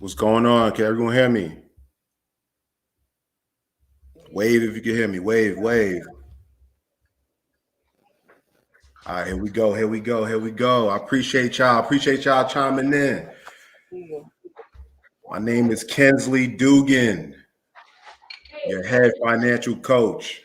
What's going on? Can everyone hear me? Wave if you can hear me. Wave, wave. All right, here we go. Here we go. Here we go. I appreciate y'all. Appreciate y'all chiming in. My name is Kensley Dougan, your head financial coach.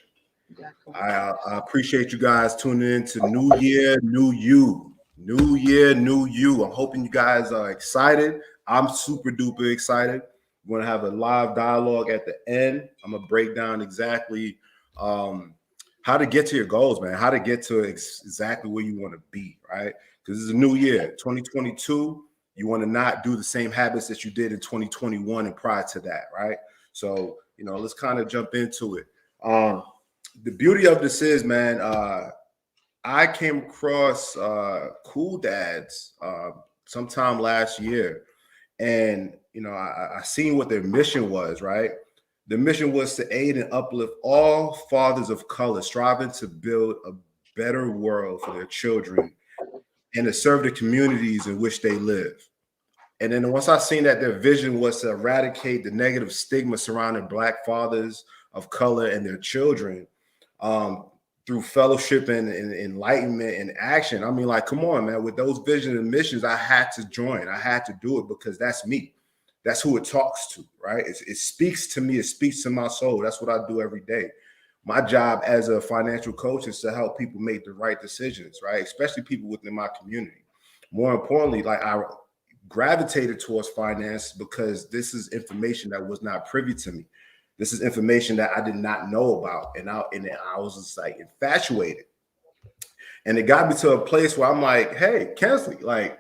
I appreciate you guys tuning in to New Year, New You. New Year, New You. I'm hoping you guys are excited. I'm super duper excited. We're going to have a live dialogue at the end. I'm going to break down exactly how to get to your goals, man, how to get to exactly where you want to be, right? Because it's a new year, 2022. You want to not do the same habits that you did in 2021 and prior to that, right? So, let's kind of jump into it. The beauty of this is, man, I came across Cool Dads sometime last year, and I seen what their mission was. Right, the mission was to aid and uplift all fathers of color, striving to build a better world for their children and to serve the communities in which they live. And then once I seen that their vision was to eradicate the negative stigma surrounding Black fathers of color and their children, um, through fellowship and enlightenment and action. I mean, like, come on, man. With those visions and missions, I had to join. I had to do it because that's me. That's who it talks to, right? It speaks to me. It speaks to my soul. That's what I do every day. My job as a financial coach is to help people make the right decisions, right? Especially people within my community. More importantly, like, I gravitated towards finance because this is information that was not privy to me. This is information that I did not know about, and I was just like infatuated. And it got me to a place where I'm like, hey, Kensley, like,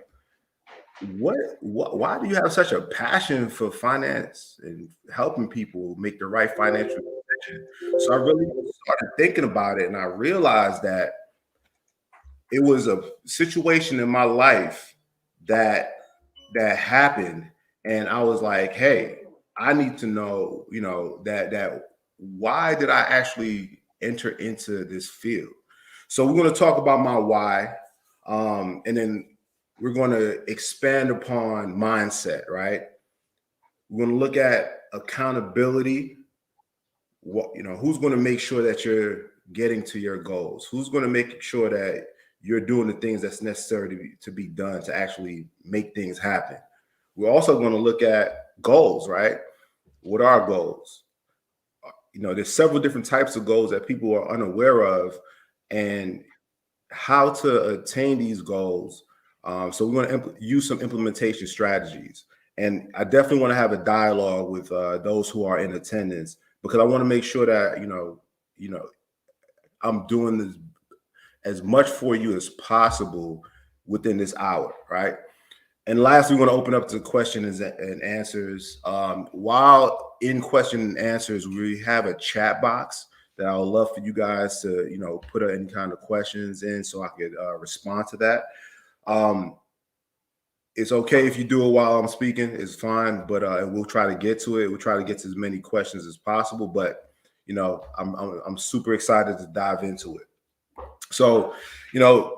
why do you have such a passion for finance and helping people make the right financial decision? So I really started thinking about it, and I realized that it was a situation in my life that happened, and I was like, hey, I need to know, that why did I actually enter into this field? So we're going to talk about my why, and then we're going to expand upon mindset, right? We're going to look at accountability. Who's going to make sure that you're getting to your goals? Who's going to make sure that you're doing the things that's necessary to be done to actually make things happen? We're also going to look at goals, right? What are goals? There's several different types of goals that people are unaware of, and how to attain these goals. So we're going to use some implementation strategies. And I definitely want to have a dialogue with those who are in attendance, because I want to make sure that, I'm doing this as much for you as possible within this hour, right? And lastly, we're going to open up to questions and answers. While in question and answers, we have a chat box that I would love for you guys to, put any kind of questions in so I could respond to that. It's okay if you do it while I'm speaking. It's fine, but we'll try to get to it. We'll try to get to as many questions as possible. But I'm super excited to dive into it. So,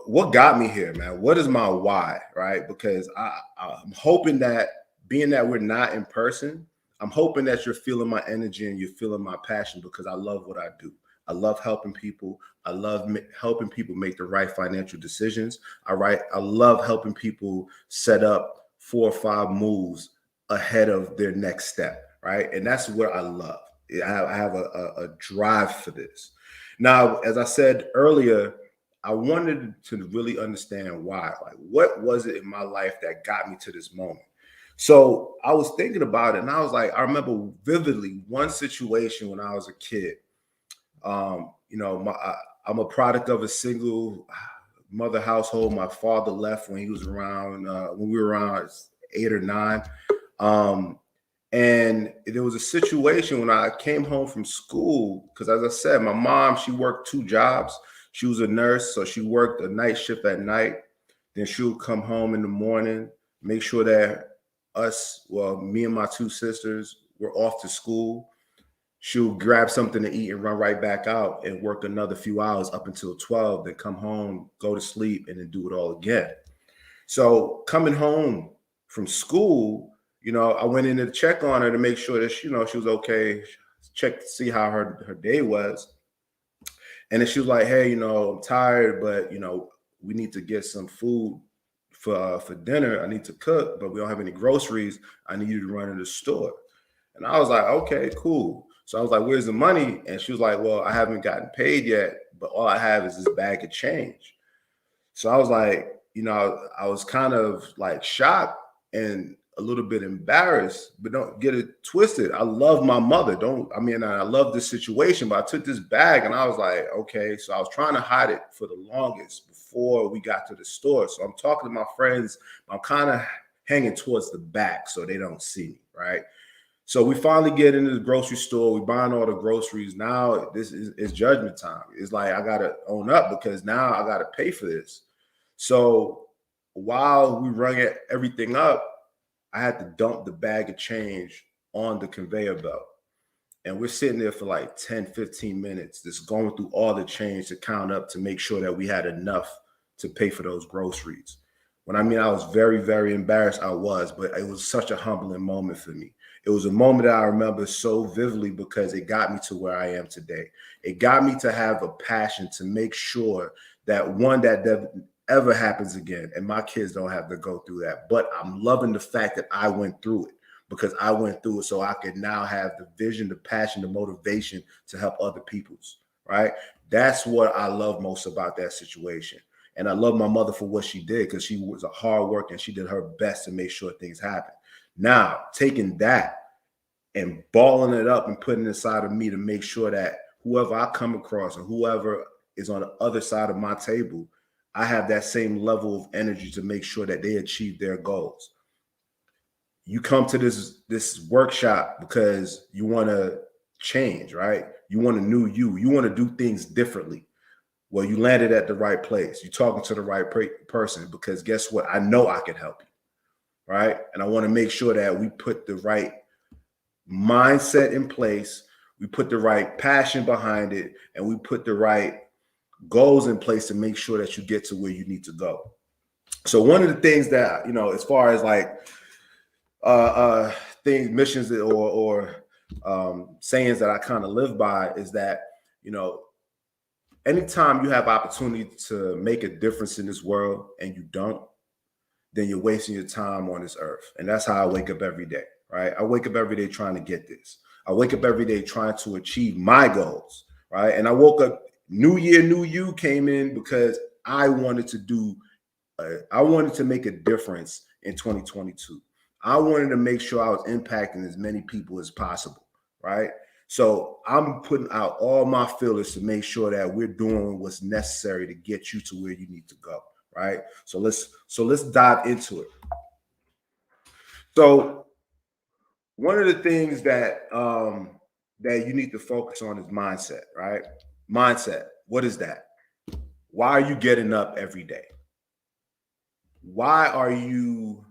what got me here, man? What is my why, right? Because I'm hoping that, being that we're not in person, I'm hoping that you're feeling my energy and you're feeling my passion, because I love what I do. I love helping people. I love helping people make the right financial decisions. I love helping people set up 4 or 5 moves ahead of their next step, right? And that's what I love. I have a drive for this. Now, as I said earlier, I wanted to really understand why. Like, what was it in my life that got me to this moment? So I was thinking about it, and I was like, I remember vividly one situation when I was a kid. I'm a product of a single mother household. My father left when he was around, when we were around 8 or 9. And there was a situation when I came home from school, because as I said, my mom, she worked 2 jobs. She was a nurse, so she worked a night shift at night. Then she would come home in the morning, make sure that me and my 2 sisters were off to school. She'll grab something to eat and run right back out and work another few hours up until 12, then come home, go to sleep, and then do it all again. So coming home from school, you know, I went in to check on her to make sure that, you know, she was okay, check to see how her day was. And then she was like, hey, you know, I'm tired, but, you know, we need to get some food for dinner. I need to cook, but we don't have any groceries. I need you to run to the store. And I was like, okay, cool. So I was like, where's the money? And she was like, well, I haven't gotten paid yet, but all I have is this bag of change. So I was like, you know, I was kind of like shocked and a little bit embarrassed, but don't get it twisted. I love my mother. I love this situation, but I took this bag and I was like, okay. So I was trying to hide it for the longest before we got to the store. So I'm talking to my friends. I'm kind of hanging towards the back so they don't see me, right? So we finally get into the grocery store. We buying all the groceries. Now this is judgment time. It's like I gotta own up because now I gotta pay for this. So while we rung everything up, I had to dump the bag of change on the conveyor belt. And we're sitting there for like 10, 15 minutes, just going through all the change to count up to make sure that we had enough to pay for those groceries. When I mean I was very, very embarrassed, I was, but it was such a humbling moment for me. It was a moment that I remember so vividly because it got me to where I am today. It got me to have a passion to make sure that one, that ever happens again and my kids don't have to go through that. But I'm loving the fact that I went through it because I went through it so I could now have the vision, the passion, the motivation to help other people's, right? That's what I love most about that situation. And I love my mother for what she did because she was a hard worker and she did her best to make sure things happen. Now, taking that and balling it up and putting it inside of me to make sure that whoever I come across and whoever is on the other side of my table, I have that same level of energy to make sure that they achieve their goals. You come to this workshop because you want to change, right? You want a new you. You want to do things differently. Well, you landed at the right place. You're talking to the right person because guess what? I know I can help you. Right. And I want to make sure that we put the right mindset in place. We put the right passion behind it and we put the right goals in place to make sure that you get to where you need to go. So one of the things that, you know, as far as like things, missions or sayings that I kind of live by is that, you know, anytime you have opportunity to make a difference in this world and you don't, then you're wasting your time on this earth. And that's how I wake up every day, right? I wake up every day trying to get this. I wake up every day trying to achieve my goals, right? And I woke up, new year, new you came in because I wanted to make a difference in 2022. I wanted to make sure I was impacting as many people as possible, right? So I'm putting out all my feelers to make sure that we're doing what's necessary to get you to where you need to go. Right. So let's dive into it. So one of the things that that you need to focus on is mindset, right? Mindset. What is that? Why are you getting up every day? Why are you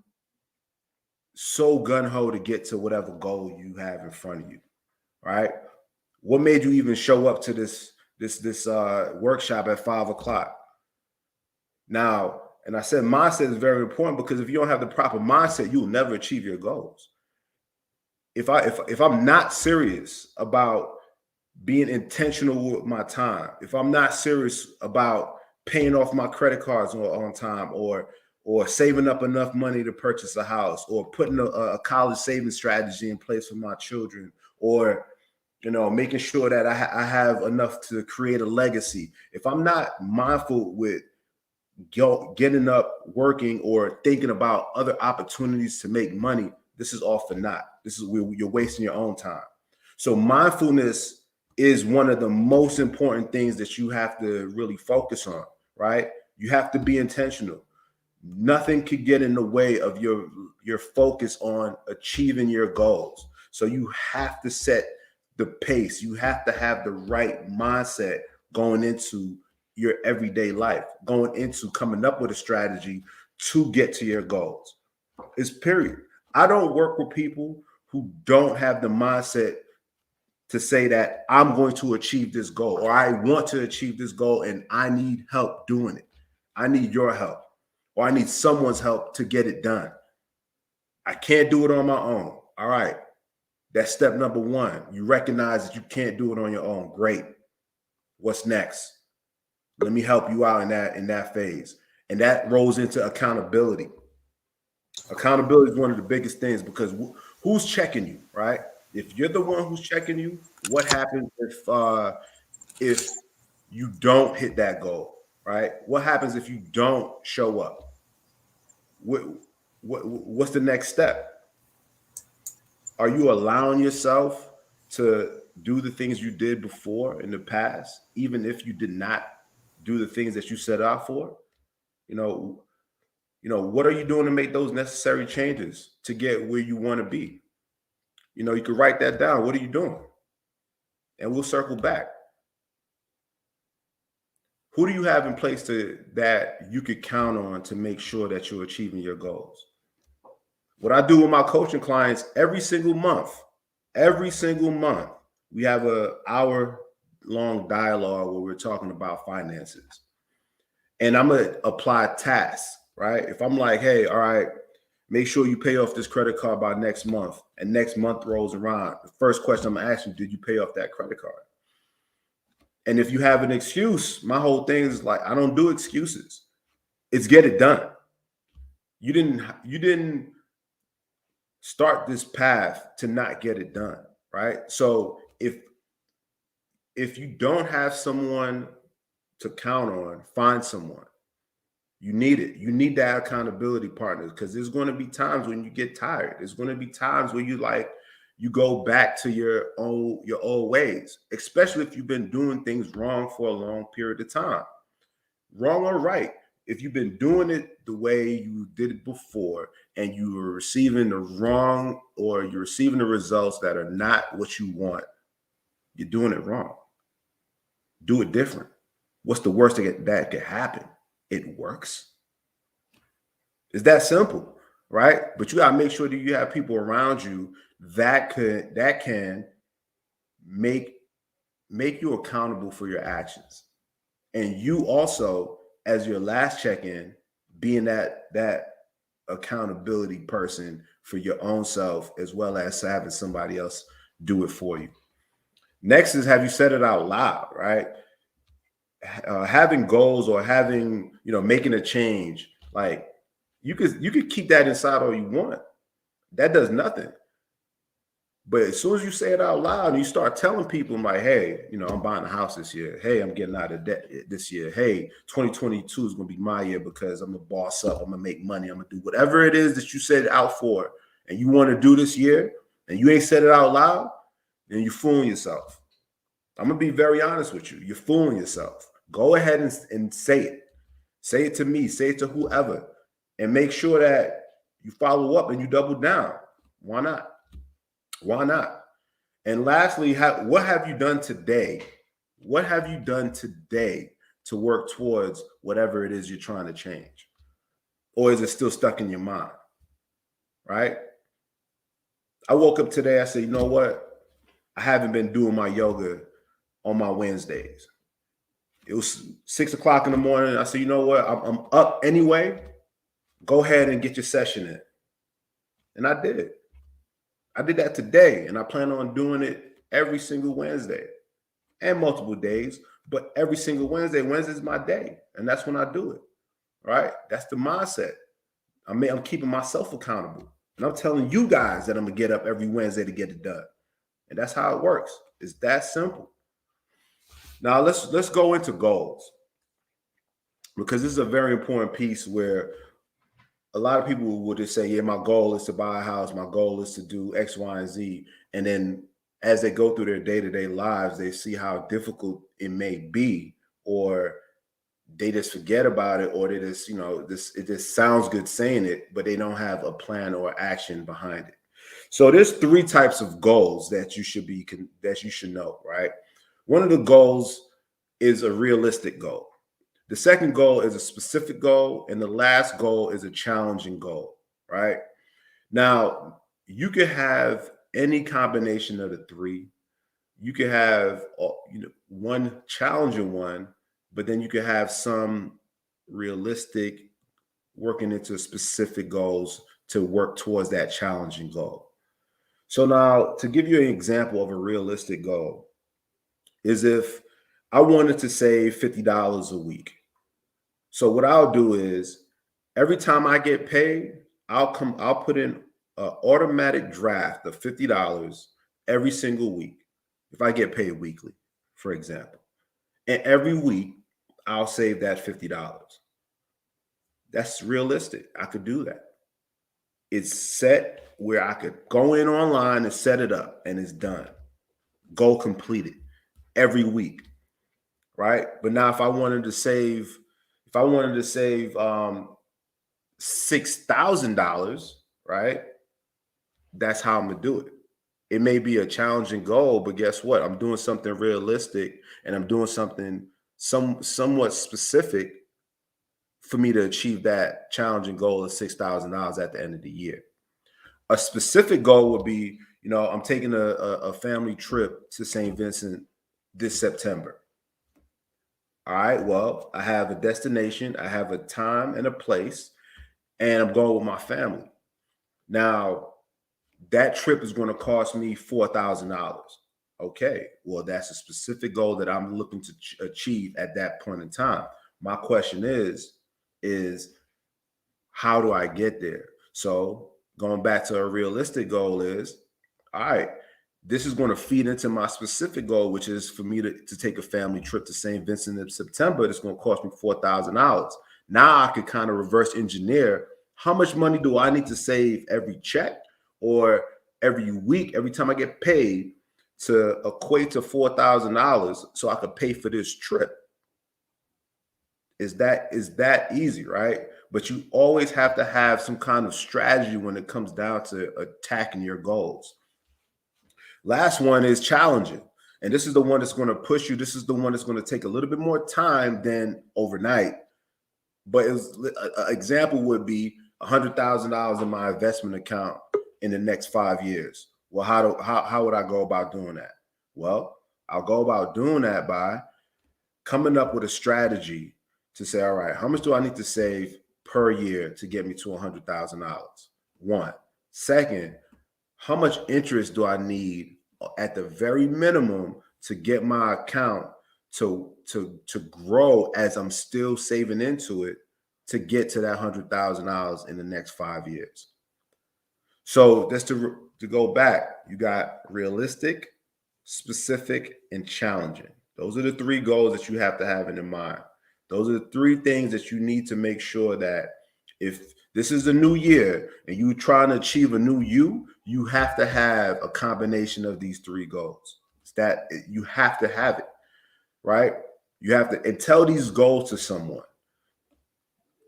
so gung-ho to get to whatever goal you have in front of you? Right? What made you even show up to this workshop at 5 o'clock? Now, and I said mindset is very important because if you don't have the proper mindset, you'll never achieve your goals. If I'm not serious about being intentional with my time, if I'm not serious about paying off my credit cards on time or saving up enough money to purchase a house or putting a college saving strategy in place for my children or, you know, making sure that I have enough to create a legacy. If I'm not mindful with getting up, working, or thinking about other opportunities to make money, this is all for naught. This is where you're wasting your own time. So mindfulness is one of the most important things that you have to really focus on, right? You have to be intentional. Nothing could get in the way of your focus on achieving your goals. So you have to set the pace. You have to have the right mindset going into your everyday life, going into coming up with a strategy to get to your goals. It's period. I don't work with people who don't have the mindset to say that I'm going to achieve this goal or I want to achieve this goal and I need help doing it. I need your help or I need someone's help to get it done. I can't do it on my own. All right. That's step number one. You recognize that you can't do it on your own. Great. What's next? Let me help you out in that phase. And that rolls into accountability. Accountability is one of the biggest things because who's checking you, right? If you're the one who's checking you, what happens if you don't hit that goal, right? What happens if you don't show up? What's the next step? Are you allowing yourself to do the things you did before in the past, even if you did not do the things that you set out for? What are you doing to make those necessary changes to get where you want to be? You can write that down. What are you doing? And we'll circle back. Who do you have in place that you could count on to make sure that you're achieving your goals? What I do with my coaching clients every single month, we have an hour-long dialogue where we're talking about finances. And I'm going to apply tasks, right? If I'm like, hey, all right, make sure you pay off this credit card by next month, and next month rolls around, the first question I'm going to ask you, did you pay off that credit card? And if you have an excuse, my whole thing is like, I don't do excuses. It's get it done. You didn't start this path to not get it done, right? So if you don't have someone to count on, find someone. You need it. You need that accountability partner, because there's going to be times when you get tired. There's going to be times where you go back to your old ways, especially if you've been doing things wrong for a long period of time. Wrong or right, if you've been doing it the way you did it before and you were receiving the wrong, or you're receiving the results that are not what you want, you're doing it wrong. Do it different. What's the worst that could happen? It works. It's that simple, right? But you got to make sure that you have people around you that can make you accountable for your actions. And you also, as your last check-in, being that accountability person for your own self, as well as having somebody else do it for you. Next is, have you said it out loud, right? Having goals or making a change, like you could keep that inside all you want. That does nothing. But as soon as you say it out loud and you start telling people, like, hey, I'm buying a house this year. Hey, I'm getting out of debt this year. Hey, 2022 is going to be my year because I'm going to boss up. I'm going to make money. I'm going to do whatever it is that you set it out for and you want to do this year, and you ain't said it out loud, then you're fooling yourself. I'm going to be very honest with you. You're fooling yourself. Go ahead and say it. Say it to me. Say it to whoever. And make sure that you follow up and you double down. Why not? Why not? And lastly, what have you done today? What have you done today to work towards whatever it is you're trying to change? Or is it still stuck in your mind? Right? I woke up today, I said, you know what? I haven't been doing my yoga on my Wednesdays. It was 6 o'clock in the morning. I said, you know what? I'm up anyway. Go ahead and get your session in. And I did. I did that today, and I plan on doing it every single Wednesday and multiple days, but every single Wednesday. Wednesday's my day, and that's when I do it, right? That's the mindset. I'm keeping myself accountable, and I'm telling you guys that I'm going to get up every Wednesday to get it done, and that's how it works. It's that simple. Now, let's go into goals, because this is a very important piece where a lot of people will just say, yeah, my goal is to buy a house. My goal is to do X, Y, and Z. And then as they go through their day-to-day lives, they see how difficult it may be, or they just forget about it, or they just, it just sounds good saying it, but they don't have a plan or action behind it. So there's 3 types of goals that you should know, right? One of the goals is a realistic goal. The second goal is a specific goal, and the last goal is a challenging goal, right? Now, you could have any combination of the 3. You could have one challenging one, but then you could have some realistic, working into specific goals to work towards that challenging goal. So now, to give you an example of a realistic goal, is if I wanted to save $50 a week. So what I'll do is every time I get paid, I'll put in an automatic draft of $50 every single week. If I get paid weekly, for example, and every week I'll save that $50. That's realistic. I could do that. It's set where I could go in online and set it up, and it's done. Goal completed every week, right? But now if I wanted to save $6,000, right? That's how I'm gonna do it. It may be a challenging goal, but guess what? I'm doing something realistic, and I'm doing something somewhat specific for me to achieve that challenging goal of $6,000 at the end of the year. A specific goal would be, I'm taking a family trip to St. Vincent this September. All right, well, I have a destination, I have a time and a place, and I'm going with my family. Now, that trip is going to cost me $4,000. Okay, well, that's a specific goal that I'm looking to achieve at that point in time. My question is how do I get there? So going back to a realistic goal is, all right, this is going to feed into my specific goal, which is for me to take a family trip to St. Vincent in September. It's going to cost me $4,000. Now I could kind of reverse engineer how much money do I need to save every check or every week, every time I get paid to equate to $4,000 so I could pay for this trip. Is that easy, right? But you always have to have some kind of strategy when it comes down to attacking your goals. Last one is challenging. And this is the one that's going to push you. This is the one that's going to take a little bit more time than overnight. But an example would be $100,000 in my investment account in the next 5 years. Well, how would I go about doing that? Well, I'll go about doing that by coming up with a strategy to say, all right, how much do I need to save per year to get me to $100,000? One. Second, how much interest do I need at the very minimum to get my account to grow as I'm still saving into it to get to that $100,000 in the next 5 years? So just to go back, you got realistic, specific, and challenging. Those are the three goals that you have to have in mind. Those are the three things that you need to make sure that if this is a new year and you're trying to achieve a new you have to have a combination of these three goals. It's that you have to have it, right? You have to, and tell these goals to someone.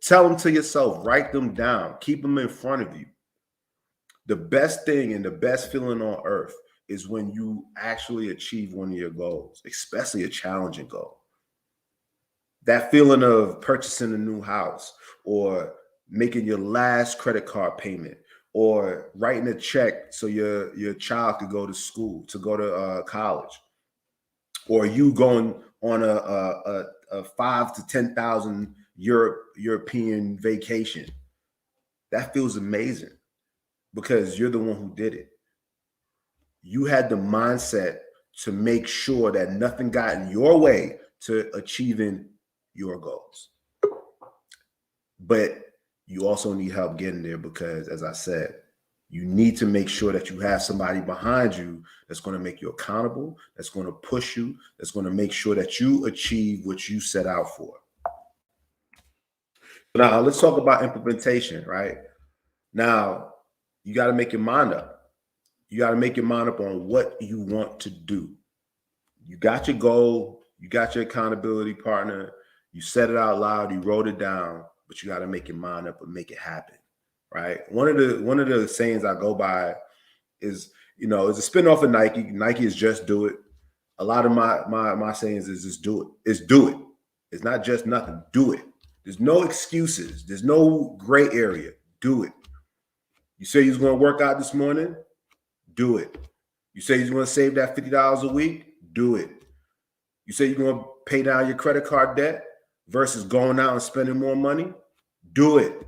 Tell them to yourself, write them down, keep them in front of you. The best thing and the best feeling on earth is when you actually achieve one of your goals, especially a challenging goal. That feeling of purchasing a new house or making your last credit card payment or writing a check so your child could go to school, to go to college, or you going on a 5,000 to 10,000 European vacation. That feels amazing because you're the one who did it. You had the mindset to make sure that nothing got in your way to achieving your goals. But you also need help getting there because, as I said, you need to make sure that you have somebody behind you that's going to make you accountable, that's going to push you, that's going to make sure that you achieve what you set out for. Now, let's talk about implementation, right? Now, you got to make your mind up. You got to make your mind up on what you want to do. You got your goal, you got your accountability partner, you said it out loud, you wrote it down, but you got to make your mind up and make it happen, right? One of the sayings I go by is, it's a spinoff of Nike. Nike is just do it. A lot of my sayings is just do it. It's do it. It's not just nothing. Do it. There's no excuses. There's no gray area. Do it. You say you're going to work out this morning? Do it. You say you're going to save that $50 a week? Do it. You say you're going to pay down your credit card debt versus going out and spending more money? Do it.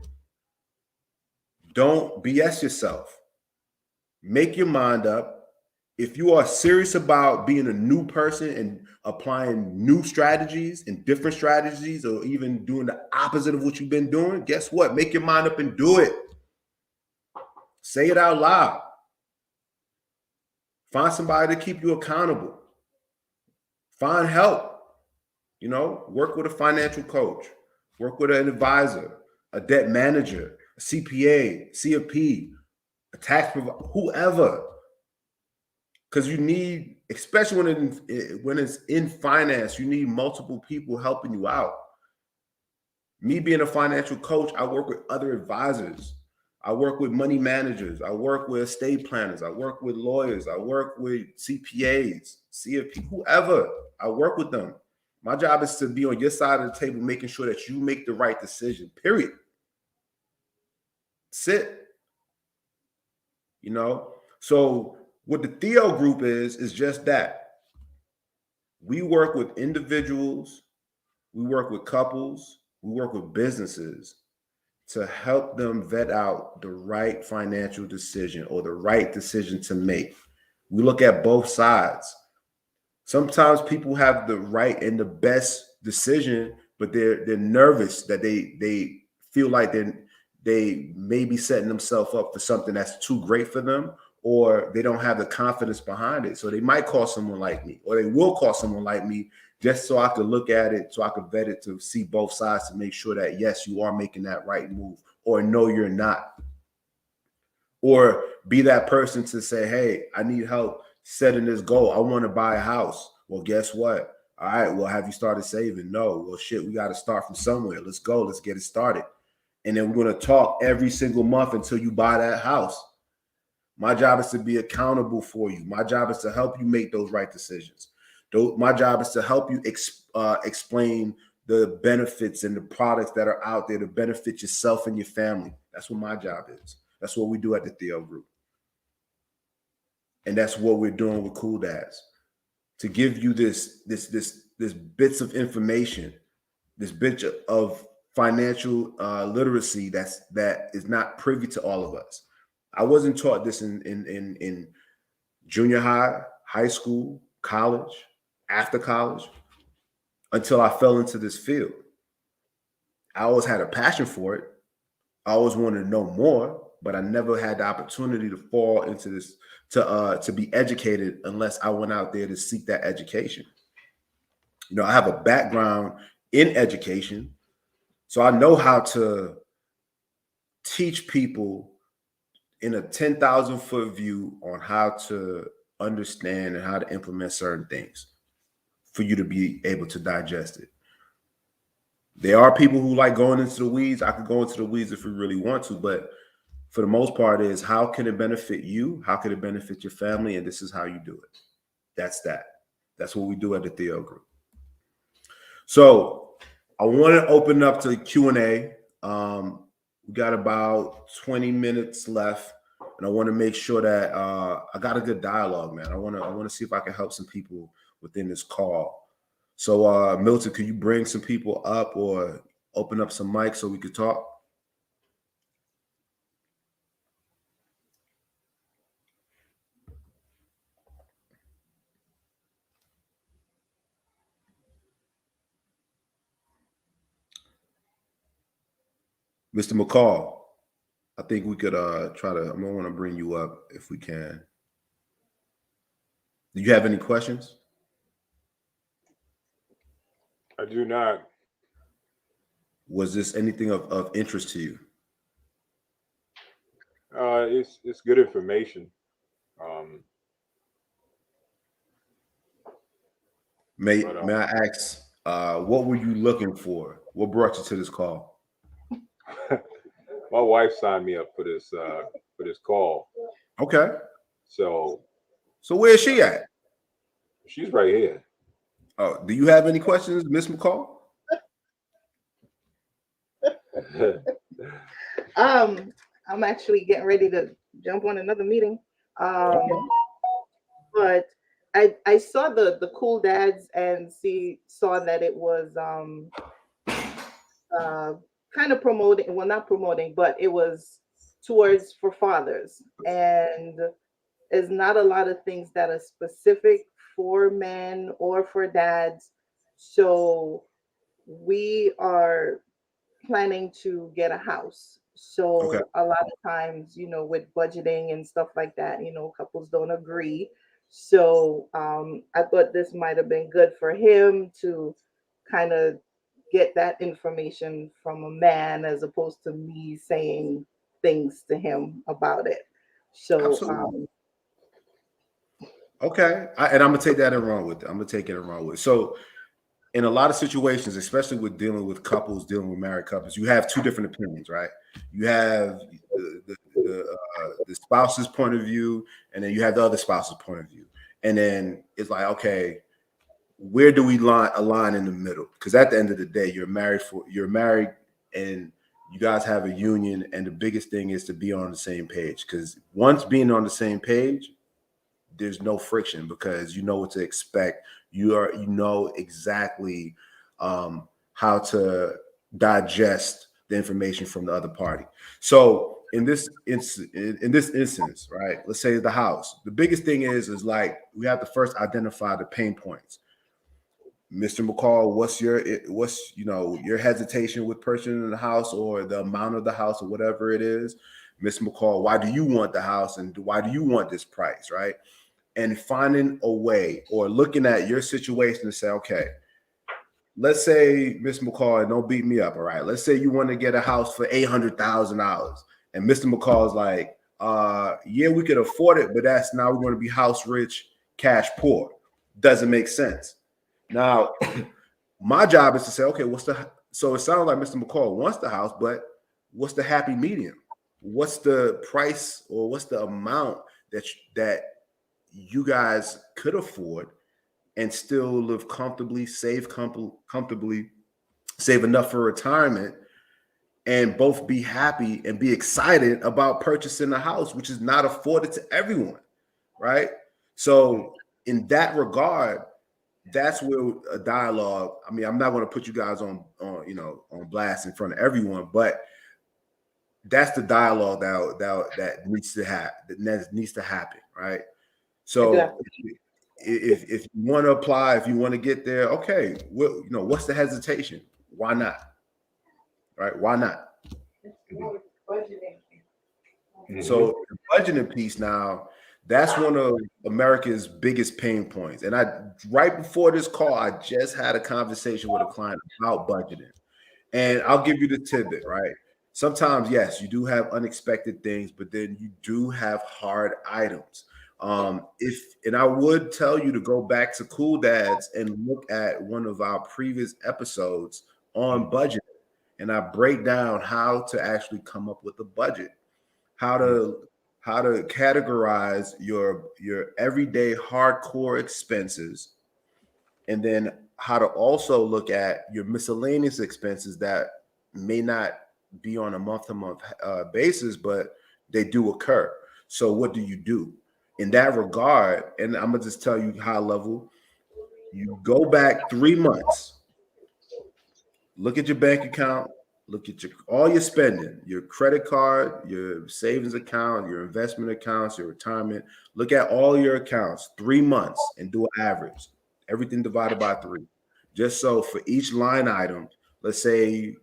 Don't BS yourself. Make your mind up. If you are serious about being a new person and applying new strategies and different strategies, or even doing the opposite of what you've been doing, guess what? Make your mind up and do it. Say it out loud. Find somebody to keep you accountable. Find help. Work with a financial coach, work with an advisor, a debt manager, a CPA, CFP, a tax provider, whoever. Because you need, especially when it's in finance, you need multiple people helping you out. Me being a financial coach, I work with other advisors. I work with money managers. I work with estate planners. I work with lawyers. I work with CPAs, CFP, whoever. I work with them. My job is to be on your side of the table, making sure that you make the right decision, period. Sit. So what the Theo group is just that. We work with individuals, we work with couples, we work with businesses to help them vet out the right financial decision or the right decision to make. We look at both sides. Sometimes people have the right and the best decision, but they're nervous that they feel like they may be setting themselves up for something that's too great for them, or they don't have the confidence behind it. So they might call someone like me, or they will call someone like me just so I could look at it, so I could vet it to see both sides to make sure that, yes, you are making that right move, or no, you're not. Or be that person to say, hey, I need help setting this goal. I want to buy a house. Well, guess what? All right, well, have you started saving? No. Well, shit, we got to start from somewhere. Let's go. Let's get it started. And then we're going to talk every single month until you buy that house. My job is to be accountable for you. My job is to help you make those right decisions. My job is to help you explain the benefits and the products that are out there to benefit yourself and your family. That's what my job is. That's what we do at the Theo Group. And that's what we're doing with Cool Dads. To give you this bits of information, this bit of financial literacy that is not privy to all of us. I wasn't taught this in junior high, high school, college, after college, until I fell into this field. I always had a passion for it. I always wanted to know more, but I never had the opportunity to fall into this, to be educated unless I went out there to seek that education. I have a background in education, so I know how to teach people in a 10,000-foot view on how to understand and how to implement certain things for you to be able to digest it. There are people who like going into the weeds. I could go into the weeds if we really want to, but for the most part is, how can it benefit you? How can it benefit your family? And this is how you do it. That's that. That's what we do at the Theo Group. So I want to open up to Q&A. We got about 20 minutes left, and I want to make sure that I got a good dialogue, man. I want to see if I can help some people within this call. So Milton, could you bring some people up or open up some mics so we could talk? Mr. McCall, I think we could try to, I'm gonna want to bring you up if we can. Do you have any questions? I do not. Was this anything of interest to you? It's good information. May I ask, what were you looking for? What brought you to this call? My wife signed me up for this call. Okay. So where is she at? She's right here. Oh, do you have any questions, Miss McCall? I'm actually getting ready to jump on another meeting. But I saw the Cool Dads and saw that it was kind of promoting, well, not promoting, but it was towards for fathers, and there's not a lot of things that are specific for men or for dads. So we are planning to get a house. Okay. So a lot of times, with budgeting and stuff like that, couples don't agree. So I thought this might have been good for him to kind of get that information from a man as opposed to me saying things to him about it. So Absolutely. Okay. And I'm gonna take that and run with it. I'm gonna take it and run with it. So in a lot of situations, especially with dealing with couples, dealing with married couples, you have two different opinions, right? You have the spouse's point of view, and then you have the other spouse's point of view. And then it's like, okay, where do we align in the middle? Because at the end of the day, you're married and you guys have a union, and the biggest thing is to be on the same page. Because once being on the same page, there's no friction because you know what to expect. You know exactly how to digest the information from the other party. So in this instance, right? Let's say the house. The biggest thing is like we have to first identify the pain points. Mr. McCall, what's your hesitation with purchasing the house or the amount of the house or whatever it is? Miss McCall, why do you want the house and why do you want this price, right? And finding a way or looking at your situation and say, okay, let's say Miss McCall, and don't beat me up, all right? Let's say you want to get a house for $800,000, and Mr. McCall is like, yeah, we could afford it, but that's now we're going to be house rich, cash poor. Doesn't make sense. Now, my job is to say, okay, so it sounds like Mr. McCall wants the house, but what's the happy medium? What's the price or what's the amount that you guys could afford and still live comfortably, save comfortably, save enough for retirement, and both be happy and be excited about purchasing a house, which is not afforded to everyone, right? So in that regard, that's where a dialogue. I mean, I'm not going to put you guys on blast in front of everyone, but that's the dialogue that needs to happen, right? So exactly. if you want to apply, if you want to get there, okay, what's the hesitation? Why not? Right? Why not? Mhm. So the budgeting piece now, that's one of America's biggest pain points. And right before this call, I just had a conversation with a client about budgeting. And I'll give you the tidbit, right? Sometimes, yes, you do have unexpected things, but then you do have hard items. And I would tell you to go back to Cool Dads and look at one of our previous episodes on budget, and I break down how to actually come up with a budget, how to categorize your everyday hardcore expenses, and then how to also look at your miscellaneous expenses that may not be on a month-to-month basis, but they do occur. So what do you do in that regard? And I'm gonna just tell you high level. You go back 3 months, look at your bank account, look at all your spending, your credit card, your savings account, your investment accounts, your retirement. Look at all your accounts 3 months and do an average. Everything divided by 3. Just so for each line item, let's say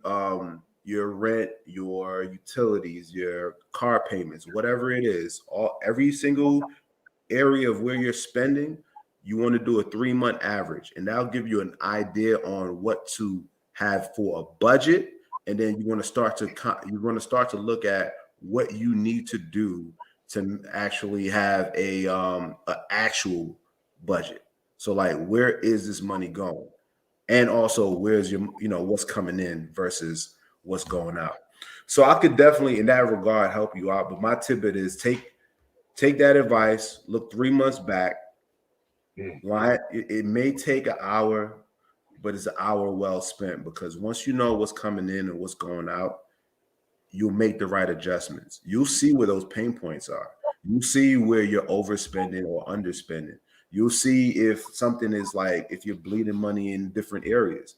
your rent, your utilities, your car payments, whatever it is, every single area of where you're spending, you want to do a 3-month average, and that'll give you an idea on what to have for a budget. And then you're going to start to look at what you need to do to actually have a actual budget. So like, where is this money going? And also, where's your, what's coming in versus what's going out. So I could definitely in that regard help you out. But my tidbit is take that advice, look 3 months back. It may take an hour, but it's an hour well spent, because once you know what's coming in and what's going out, you'll make the right adjustments. You'll see where those pain points are. You'll see where you're overspending or underspending. You'll see if something is like, if you're bleeding money in different areas.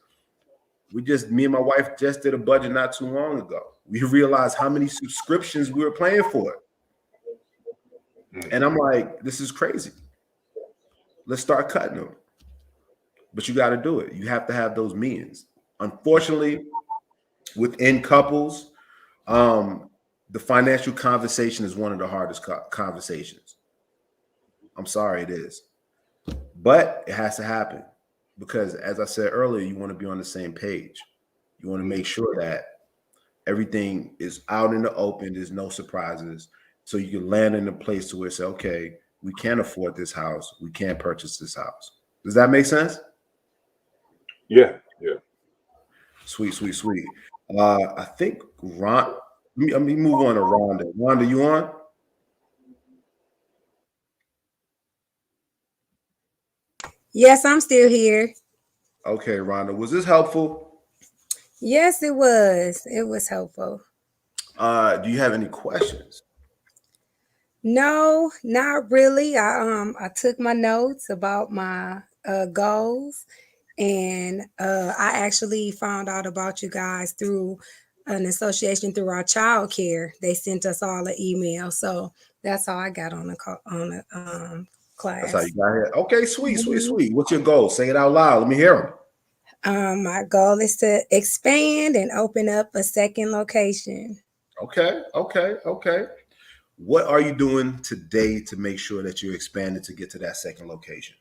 me and my wife just did a budget not too long ago. We realized how many subscriptions we were paying for. And I'm like, this is crazy. Let's start cutting them. But you got to do it. You have to have those means. Unfortunately, within couples, the financial conversation is one of the hardest conversations. I'm sorry, it is. But it has to happen because, as I said earlier, you want to be on the same page. You want to make sure that everything is out in the open. There's no surprises. So you can land in a place to where it's okay, we can't afford this house. We can't purchase this house. Does that make sense? Yeah. Sweet. I think Ron, let me move on to Rhonda. Rhonda, you on? Yes, I'm still here. Okay, Rhonda, was this helpful? Yes, it was. It was helpful. Do you have any questions? No, not really. I took my notes about my goals, and I actually found out about you guys through an association through our child care. They sent us all an email, so that's how I got on the class. That's how you got here. Okay, sweet. What's your goal? Say it out loud. Let me hear them. My goal is to expand and open up a second location. Okay. What are you doing today to make sure that you're expanding to get to that second location?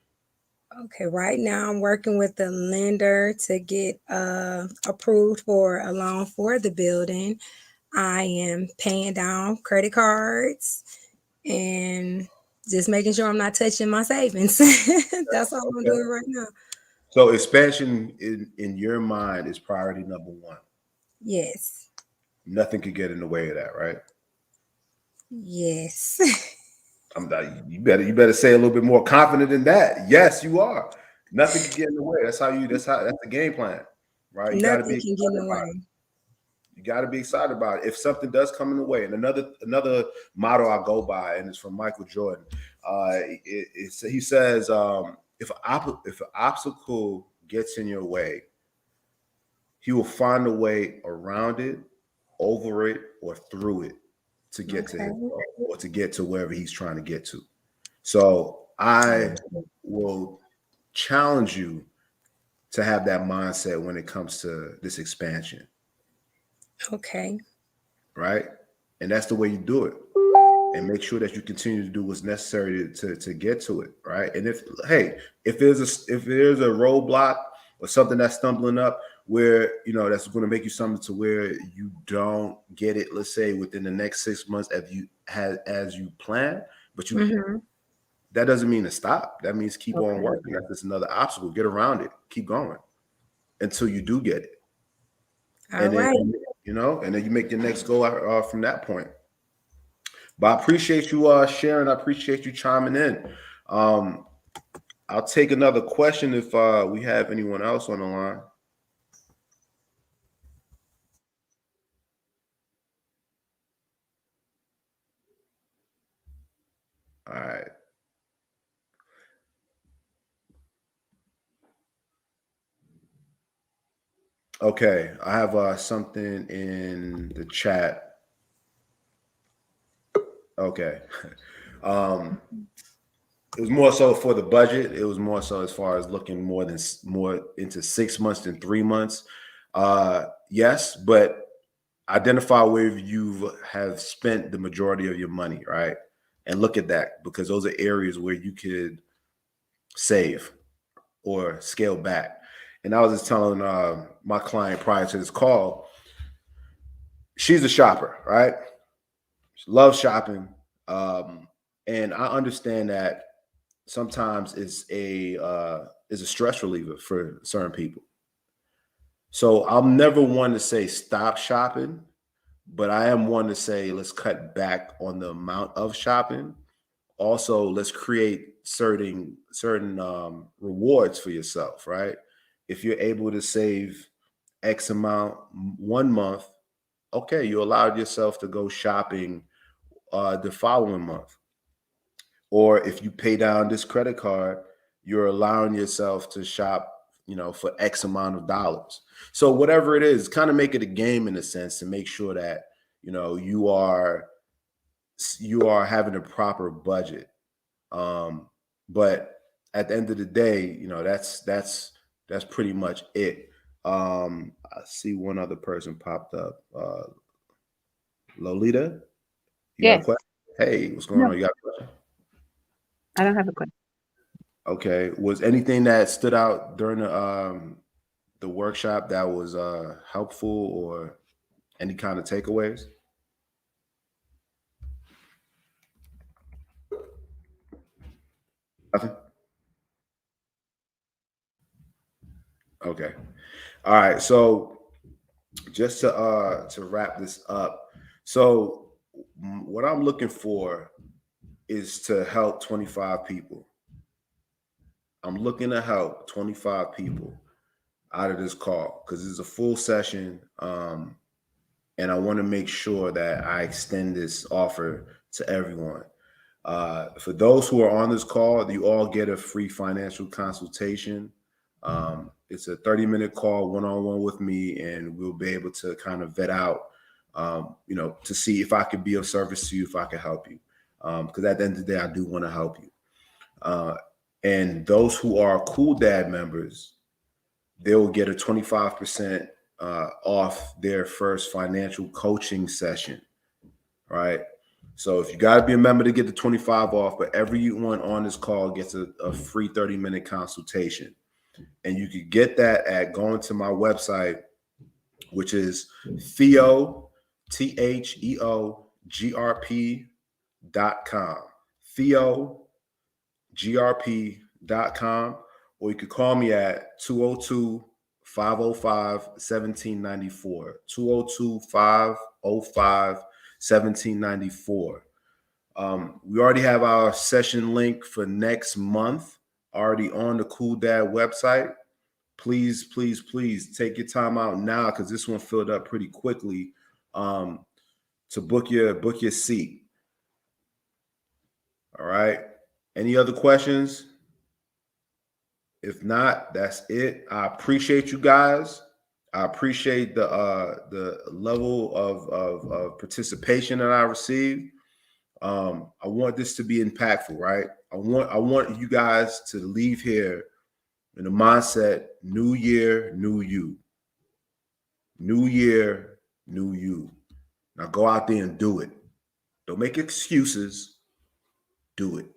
Okay, right now I'm working with the lender to get approved for a loan for the building. I am paying down credit cards and just making sure I'm not touching my savings. That's all I'm doing right now. So expansion in your mind is priority number one. Yes. Nothing could get in the way of that, right? Yes. You better say a little bit more confident than that. Yes, you are. Nothing can get in the way. That's the game plan, right? You Nothing can get in the way. You got to be excited about it. If something does come in the way, and another motto I go by, and it's from Michael Jordan. He says, if an obstacle gets in your way, he will find a way around it, over it, or through it to get to his goal, or to get to wherever he's trying to get to. So I will challenge you to have that mindset when it comes to this expansion. Okay. Right? And that's the way you do it. And make sure that you continue to do what's necessary to get to it. Right. And if there's a roadblock or something that's stumbling up where, that's going to make you something to where you don't get it, let's say within the next 6 months as you plan, but that doesn't mean to stop. That means keep on working. That's just another obstacle. Get around it. Keep going until you do get it. And then you make your next goal from that point. But I appreciate you sharing. I appreciate you chiming in. I'll take another question if we have anyone else on the line. All right. Okay, I have something in the chat. Okay. It was more so for the budget. It was more so as far as looking more into 6 months than 3 months. Yes, but identify where you have spent the majority of your money, right? And look at that, because those are areas where you could save or scale back. And I was just telling my client prior to this call, she's a shopper, right? She loves shopping. And I understand that sometimes it's a stress reliever for certain people. So I'm never one to say stop shopping, but I am one to say let's cut back on the amount of shopping. Also, let's create certain rewards for yourself, right? If you're able to save X amount 1 month, okay, you allowed yourself to go shopping the following month. Or if you pay down this credit card, you're allowing yourself to shop, for X amount of dollars. So whatever it is, kind of make it a game in a sense to make sure that, you know, you are having a proper budget. But at the end of the day, you know, that's pretty much it. I see one other person popped up. Lolita, you got a Yes. question? Hey, what's going No. on? You got a question? I don't have a question. Okay. Was anything that stood out during the workshop that was helpful, or any kind of takeaways? Nothing? Okay. All right. So just to wrap this up. So what I'm looking for is to help 25 people. I'm looking to help 25 people out of this call because it's a full session. And I want to make sure that I extend this offer to everyone. For those who are on this call, you all get a free financial consultation. It's a 30-minute call one-on-one with me, and we'll be able to kind of vet out, you know, to see if I could be of service to you, if I can help you. Because at the end of the day, I do want to help you. And those who are Cool Dad members, they will get a 25% off their first financial coaching session, right? So if you got to be a member to get the 25 off, but everyone on this call gets a free 30-minute consultation. And you could get that at going to my website, which is Theo, TheoGRP.com. TheoGRP.com. Or you could call me at 202-505-1794. 202-505-1794. We already have our session link for next month already on the Cool Dad website. Please, please, please take your time out now, because this one filled up pretty quickly, to book your seat. All right. Any other questions? If not, that's it. I appreciate you guys. I appreciate the level of participation that I received. I want this to be impactful, right? I want you guys to leave here in the mindset: new year, new you. New year, new you. Now go out there and do it. Don't make excuses. Do it.